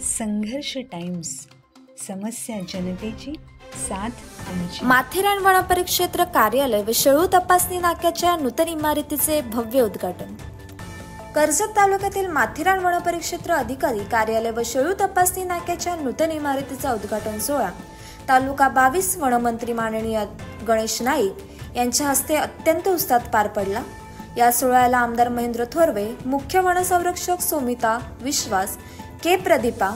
संघर्ष टाइम्स, समस्या जनतेची, साथ आमची। माथेरान वन परिक्षेत्र कार्यालय व शेळू तपासणी नाक्याच्या नूतन इमारतीचे भव्य उद्घाटन। कर्जत तालुक्यातील माथेरान वन परिक्षेत्र अधिकारी कार्यालय व शेळू तपासणी नाक्याच्या नूतन इमारतीचा उद्घाटन सोहळा तालुका 22 वनमंत्री माननीय गणेश नाईक यांच्या हस्ते अत्यंत उत्साहात पार पडला। या सोहळ्याला आमदार महेंद्र थोरवे, मुख्य वनसंरक्षक सोमिता विश्वास, के प्रदीपा,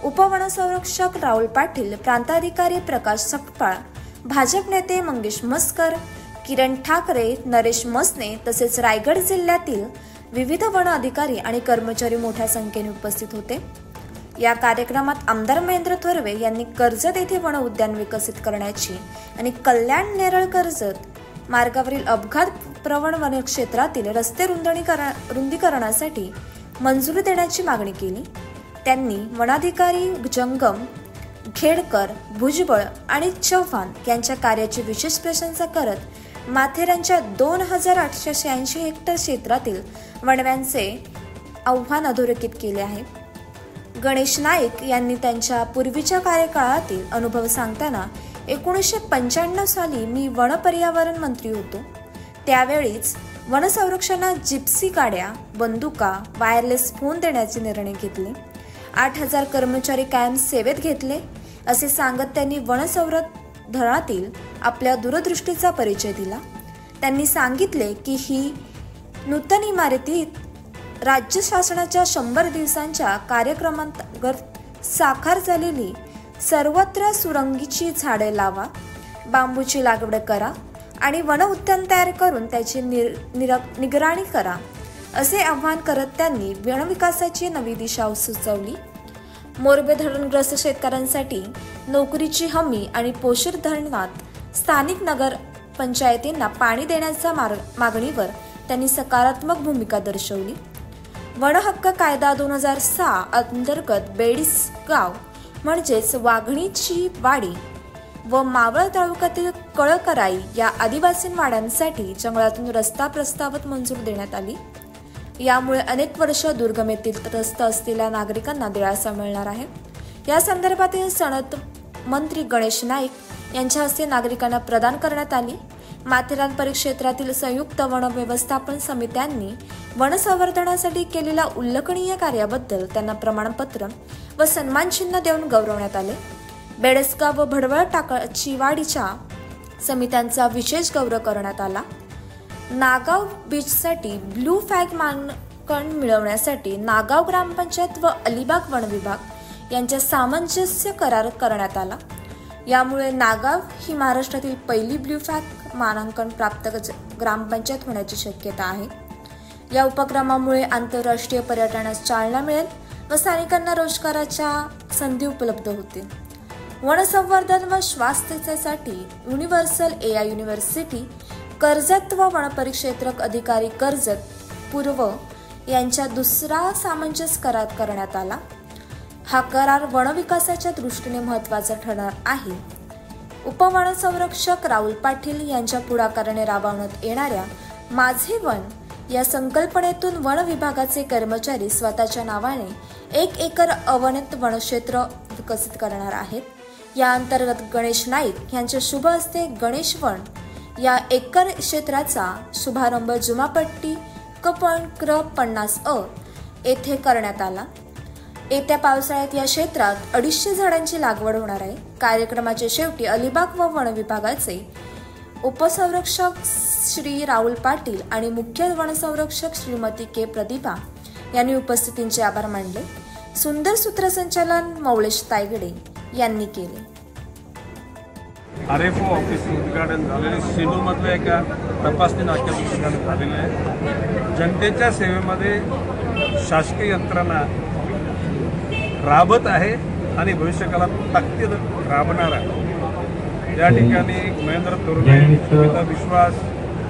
उपवनसंरक्षक राहुल पाटील, प्रांताधिकारी प्रकाश सकपाळ, भाजप नेते मंगेश मस्कर, किरण ठाकरे, नरेश मसने तसेच रायगड जिल्ह्यातील विविध वन अधिकारी आणि कर्मचारी मोठ्या संख्येने उपस्थित होते। या कार्यक्रमात आमदार महेंद्र थोरवे यांनी कर्जत येथे वन उद्यान विकसित करण्याची आणि कल्याण नेरळ कर्जत मार्गावरील अपघात प्रवण वनक्षेत्रातील रस्ते रुंदीकरणासाठी मंजुरी देण्याची मागणी केली। त्यांनी वनाधिकारी जंगम, खेडकर, भुजबळ आणि चव्हाण यांच्या कार्याची विशेष प्रशंसा करत माथेरानच्या 2886 हेक्टर क्षेत्रातील वणव्यांचे आव्हान अधोरेखित केले आहे। गणेश नाईक यांनी त्यांच्या पूर्वीच्या कार्यकाळातील अनुभव सांगताना 1995 साली मी वन पर्यावरण मंत्री होतो। त्यावेळीच वन संरक्षणात जिप्सी गाड्या, बंदुका, वायरलेस फोन देण्याचे निर्णय घेतले। 8000 कर्मचारी कायम सेवेत घेतले असे सांगत त्यांनी वन संवर्धनातील आपल्या दूरदृष्टीचा परिचय दिला। त्यांनी सांगितले की ही नूतन इमारतीत राज्य शासनाच्या 100 दिवसांच्या कार्यक्रमांतर्गत साकार झालेली सर्वत्र सुरंगीची झाडे लावा, बांबूची लागवड करा आणि वन उद्यान तयार करून त्याची निगराणी करा असे आवाहन करत त्यांनी वन विकासाची नवी दिशा सुचवली। मोरबे धरणग्रस्त शेतकऱ्यांसाठी नोकरीची हमी आणि पोशीर धरणात स्थानिक नगर पंचायतींना पाणी देण्याच्या मागणीवर त्यांनी सकारात्मक भूमिका दर्शवली। वन हक्क कायदा 2006 अंतर्गत बेडीसगाव म्हणजेच वाघणीची वाडी व मावळ तालुक्यातील कळकराई या आदिवासी वाड्यांसाठी जंगलातून रस्ता प्रस्तावत मंजूर देण्यात आली। यामुळे अनेक वर्ष दुर्गमेतील त्रस्त असलेल्या नागरिकांना दिलासा मिळणार आहे। या संदर्भातील सनद मंत्री गणेश नाईक यांच्या हस्ते नागरिकांना प्रदान करण्यात आली। माथेरान परिक्षेत्रातील संयुक्त वन व्यवस्थापन समित्यांनी वन संवर्धनासाठी केलेल्या उल्लेखनीय कार्याबद्दल त्यांना प्रमाणपत्र व सन्मान चिन्ह देऊन गौरवण्यात आले। बेडसगाव व भडवळ टाकळीवाडीच्या समित्यांचा विशेष गौरव करण्यात आला। नागाव बीचसाठी ब्लू फ्लॅग मानकन मिळवण्यासाठी नागाव ग्रामपंचायत व अलिबाग वन विभाग यांच्या सामंजस्य करार करण्यात आला। यामुळे नागाव ही महाराष्ट्रातील पहिली ब्लू फ्लॅग मानांकन प्राप्त ग्रामपंचायत होण्याची शक्यता आहे। या उपक्रमामुळे आंतरराष्ट्रीय पर्यटनास चालना मिळेल व स्थानिकांना रोजगाराच्या संधी उपलब्ध होतील। वनसंवर्धन व स्वास्थ्यासाठी युनिव्हर्सल AI युनिव्हर्सिटी कर्जत व वन परिक्षेत्र अधिकारी कर्जत पूर्व यांच्या दुसरा सामंजस्य करार करण्यात आला। हा करार वन विकासाच्या दृष्टीने महत्त्वाचा ठरणार आहे। उपवनसंरक्षक राहुल पाटील यांच्या पुढाकाराने राबवण्यात येणाऱ्या माझे वन या संकल्पनेतून वन विभागाचे कर्मचारी स्वतःच्या नावाने 1 एकर अवनीत वनक्षेत्र विकसित करणार आहेत। या अंतर्गत गणेश नाईक यांच्या शुभ हस्ते गणेश वन या एकर क्षेत्राचा शुभारंभ जुमापट्टी क.50 येथे करण्यात आला। येत्या पावसाळ्यात या क्षेत्रात 250 झाडांची लागवड होणार आहे। कार्यक्रमाच्या शेवटी अलिबाग व वन विभागाचे उपसंरक्षक श्री राहुल पाटील आणि मुख्य वनसंरक्षक श्रीमती के प्रदीपा यांनी उपस्थितींचे आभार मानले। सुंदर सूत्रसंचालन मौलेश तायगडे यांनी केले। RFO ऑफिस उद्घाटन झालेले सेलूमधलं एका तपासणी नाक्याचं उद्घाटन झालेलं आहे। जनतेच्या सेवेमध्ये शासकीय यंत्रणा राबत आहे आणि भविष्यकाळात ताकदीत राबणार आहे। या ठिकाणी महेंद्र थोरवे, सोमिता विश्वास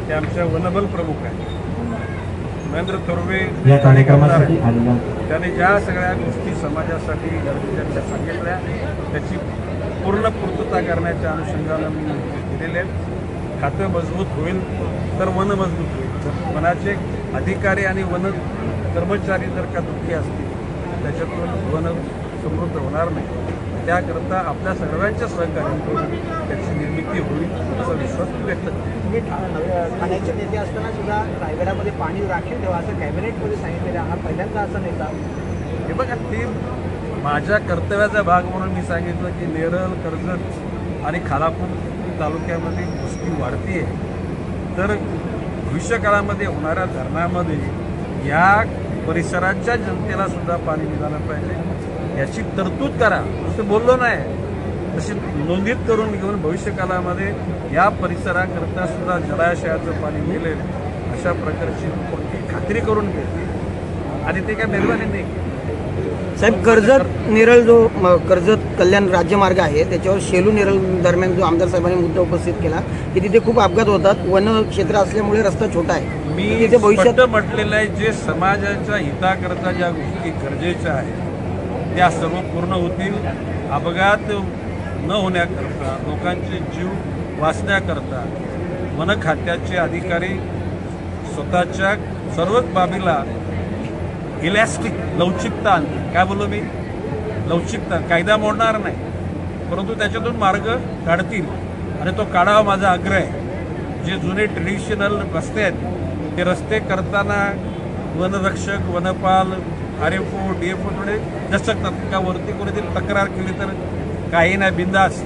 हे आमच्या वनबल प्रमुख आहेत। महेंद्र थोरवे या कार्यक्रमासाठी त्याने ज्या सगळ्या गोष्टी समाजासाठी गरजेच्या सांगितल्या त्याची पूर्ण पूर्तता करण्याच्या अनुषंगाने मी केलेले आहेत। खातं मजबूत होईल तर वन मजबूत होईल। वनाचे अधिकारी आणि वन कर्मचारी जर का दुःखी असतील त्याच्यातून वन समृद्ध होणार नाही. त्याकरता आपल्या सर्वांच्या सहकार्याने त्याची निर्मिती होईल असा विश्वास व्यक्त करतो. तुम्ही ठाण्याचे नेते असताना सुद्धा रायगडामध्ये पाणी राखीव ठेवा असं कॅबिनेटमध्ये सांगितलेलं आहे. हा पहिल्यांदा असा नेता. हे बघा, ते माझ्या कर्तव्याचा भाग म्हणून मी सांगितलं की नेरळ, कर्जत आणि खालापूर तालुक्यामध्ये वस्ती वाढते आहे. तर भविष्यकाळामध्ये होणाऱ्या धरणामध्ये या परिसराच्या जनतेला सुद्धा पाणी मिळालं पाहिजे याची तरतूद करा. असं बोललो नाही, तशी नोंदीत करून घेऊन भविष्यकाळामध्ये या परिसराकरता सुद्धा जलाशयाचं पाणी मिळेल अशा प्रकारची पक्की खात्री करून घेतली आणि ते काय मेहरबानी नाही केली. साहेब, कर्जत नेरळ जो कर्जत कल्याण राज्यमार्ग आहे त्याच्यावर शेलू नेरळ दरम्यान जो आमदार साहेबांनी मुद्दा उपस्थित केला की तिथे खूप अपघात होतात, वन क्षेत्र असल्यामुळे रस्ता छोटा आहे. मी तिथे भविष्यात म्हटलेलं आहे, जे समाजाच्या हिताकरता ज्या गोष्टी गरजेच्या आहेत त्या सर्व पूर्ण होतील. अपघात न होण्याकरता, लोकांचे जीव वाचण्याकरता वन खात्याचे अधिकारी स्वतःच्या सर्वच बाबीला इलॅस्टिक लवचिकता आणतील. काय बोललो मी? लवचिकता. कायदा मोडणार नाही, परंतु त्याच्यातून मार्ग काढतील आणि तो काढावा माझा आग्रह आहे. जे जुने ट्रेडिशनल रस्ते आहेत ते रस्ते करताना वनरक्षक, वनपाल, RFO, DFO थोडे दचकतात का वरती कोणीतरी तक्रार केली तर काही नाही, बिंदास.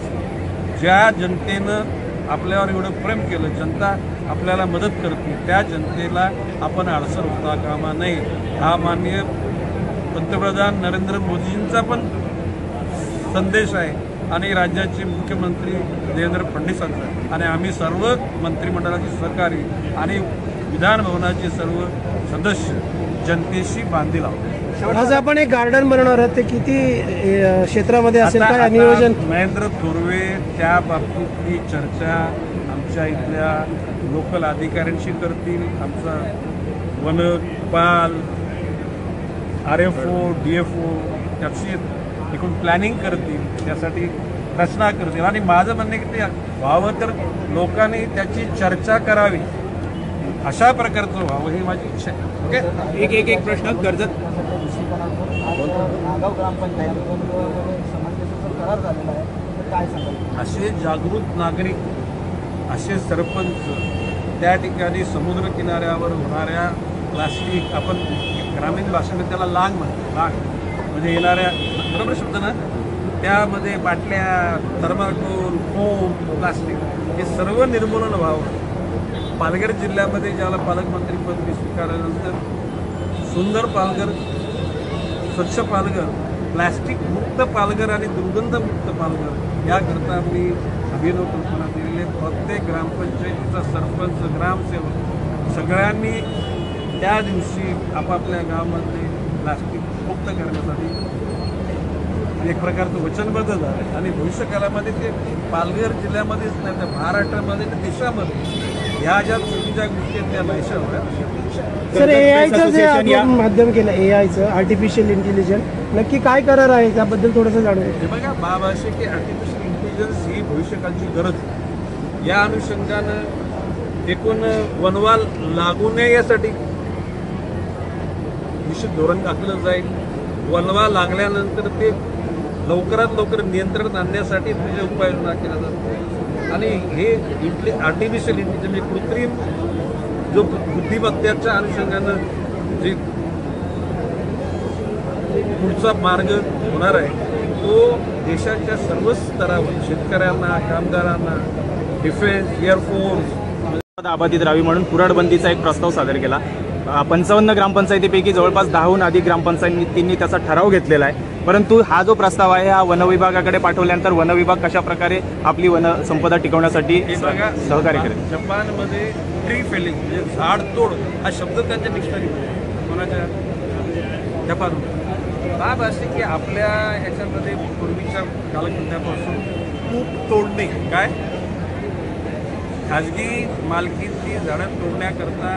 ज्या जनतेनं आपल्यावर एवढं प्रेम केलं, जनता आपल्याला मदत करते, त्या जनतेला आपण अडसर होता कामा नये. हा माननीय पंतप्रधान नरेंद्र मोदींचा पण संदेश आहे आणि राज्याचे मुख्यमंत्री देवेंद्र फडणवीसांचा आणि आम्ही सर्व मंत्रिमंडळाचे सहकारी आणि विधानभवनाचे सर्व सदस्य जनतेशी बांधील आहोत. आज आपण एक गार्डन बनवणार आहात, ते किती क्षेत्रामध्ये असेल, काय नियोजन? महेंद्र थोरवे त्या बाबतीतली चर्चा आमच्या इथल्या लोकल अधिकाऱ्यांशी करतील. आमचा वनपाल, RFO, DFO त्याची एकूण प्लॅनिंग करतील, त्यासाठी रचना करतील आणि माझं म्हणणं आहे की ते व्हावं तर लोकांनी त्याची चर्चा करावी, अशा प्रकारचं व्हावं ही माझी इच्छा आहे. ओके. एक प्रश्न. कर्जत नागाव ग्रामपंचायत समन्वयाचा करार झालेला आहे, तर काय सांगाल? असे जागृत नागरिक, असे सरपंच त्या ठिकाणी समुद्र किनाऱ्यावर होणाऱ्या प्लास्टिक, आपण ग्रामीण भाषेमध्ये त्याला लांग म्हणतो, लांग म्हणजे येणाऱ्या, बरोबर शब्द ना, त्यामध्ये बाटल्या, थर्माकोल, फोम, प्लास्टिक हे सर्व निर्मूलन व्हावं. पालघर जिल्ह्यामध्ये ज्याला पालकमंत्रीपद मी स्वीकारल्यानंतर सुंदर पालघर, स्वच्छ पालघर, प्लॅस्टिक मुक्त पालघर आणि दुर्गंधमुक्त पालघर याकरता मी अभिनव कल्पना दिलेली. प्रत्येक ग्रामपंचायतीचा सरपंच, ग्रामसेवक सगळ्यांनी त्या दिवशी आपापल्या गावामध्ये प्लास्टिक मुक्त करण्यासाठी एक प्रकारचं वचनबद्ध झालं आणि भविष्यकाळामध्ये ते पालघर जिल्ह्यामध्येच नाही तर महाराष्ट्रामध्ये तर देशामध्ये ह्या ज्या चुकीच्या गोष्टी आहेत त्या नाहीशा होत्या. सर, AIचं जे आपण माध्यम केलं, AIचं आर्टिफिशियल इंटेलिजन्स नक्की काय करार आहे त्याबद्दल थोडंसं जाणून घ्या. हे बघा, बाब असे की आर्टिफिशियल इंटेलिजन्स ही भविष्यकाळची गरज आहे. या अनुषंगानं एकूण वनवाल लागू नये यासाठी निश्चित धोरण आखलं जाईल. वनवा लागल्यानंतर ते लवकरात लवकर नियंत्रण आणण्यासाठी तुझे उपाययोजना केल्या जातात आणि हे आर्टिफिशियल इंटेलिजन्स कृत्रिम जो बुद्धिमत्तेच्या अनुषंगानं जे पुढचा मार्ग होणार आहे तो देशाच्या सर्वच स्तरावर शेतकऱ्यांना, कामगारांना, डिफेन्स, एअरफोर्स आबादीत राहावी म्हणून कुऱ्हाडबंदीचा एक प्रस्ताव सादर केला. 55 ग्रामपंचायतीपैकी जवळपास 10हून अधिक ग्रामपंचायतींनी त्याचा ठराव घेतलेला आहे. परंतु हा जो प्रस्ताव आहे हा वनविभागाकडे पाठवल्यानंतर वनविभाग कशा प्रकारे आपली वनसंपदा टिकवण्यासाठी सहकार्य करेल? जपानमध्ये ट्री फेलिंग म्हणजे झाड तोड हा शब्द त्यांच्या डिक्शनरीमध्ये कोणाच्या जपानमध्ये बाब असे की आपल्या ह्याच्यामध्ये पूर्वीच्या कालखंडापासून खूप तोडणे काय खाजगी मालकीची झाडं तोडण्याकरता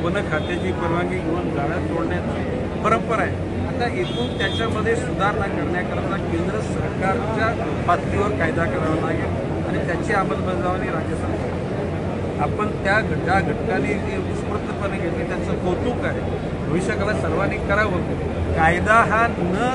वन खात्याची परवानगी घेऊन झाडं तोडण्याची परंपरा आहे. आता इथून त्याच्यामध्ये सुधारणा करण्याकरता केंद्र सरकारच्या पातळीवर कायदा करावा लागेल आणि त्याची अंमलबजावणी राज्य सरकार आपण ज्या घटकाने उत्स्फूर्तपणे घेतली त्यांचं कौतुक आहे. भविष्यकाळात सर्वांनी करावं. कायदा हा न